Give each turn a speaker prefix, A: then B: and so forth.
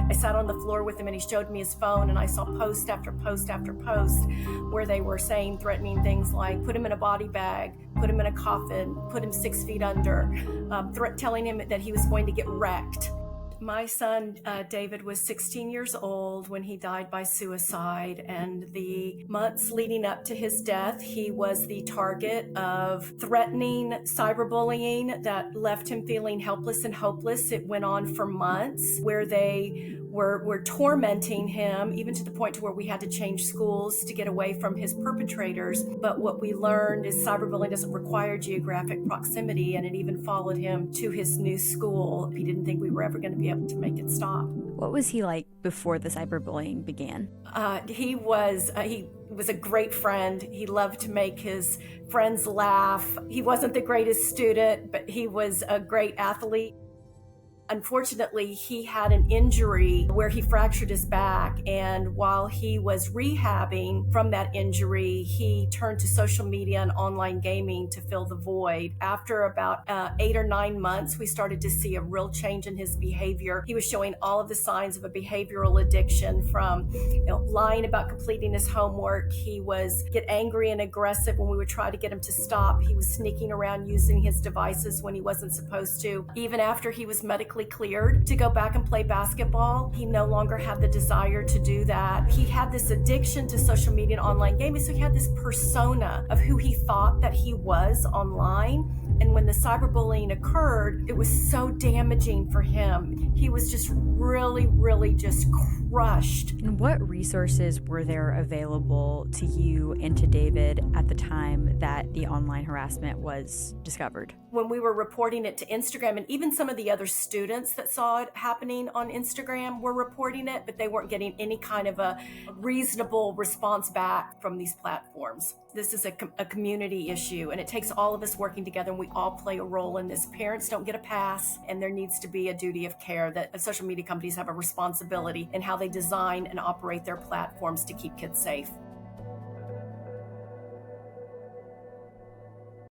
A: I sat on the floor with him and he showed me his phone, and I saw post after post after post where they were saying threatening things like put him in a body bag, put him in a coffin, put him 6 feet under, telling him that he was going to get wrecked. My son, David, was 16 years old when he died by suicide, and the months leading up to his death, he was the target of threatening cyberbullying that left him feeling helpless and hopeless. It went on for months where they were tormenting him, even to the point to where we had to change schools to get away from his perpetrators. But what we learned is cyberbullying doesn't require geographic proximity, and it even followed him to his new school. He didn't think we were ever going to be able to make it stop.
B: What was he like before the cyberbullying began?
A: He was a great friend. He loved to make his friends laugh. He wasn't the greatest student, but he was a great athlete. Unfortunately, he had an injury where he fractured his back, and while he was rehabbing from that injury, he turned to social media and online gaming to fill the void. After about 8 or 9 months, we started to see a real change in his behavior. He was showing all of the signs of a behavioral addiction, from lying about completing his homework. He was get angry and aggressive when we would try to get him to stop. He was sneaking around using his devices when he wasn't supposed to. Even after he was medically cleared to go back and play basketball, he no longer had the desire to do that. He had this addiction to social media and online gaming, so he had this persona of who he thought that he was online. And when the cyberbullying occurred, it was so damaging for him. He was just really just crushed.
B: And what resources were there available to you and to David at the time that the online harassment was discovered?
A: When we were reporting it to Instagram, and even some of the other students that saw it happening on Instagram were reporting it, but they weren't getting any kind of a reasonable response back from these platforms. This is a community issue, and it takes all of us working together, and we all play a role in this. Parents don't get a pass, and there needs to be a duty of care that social media companies have a responsibility in how they design and operate their platforms to keep kids safe.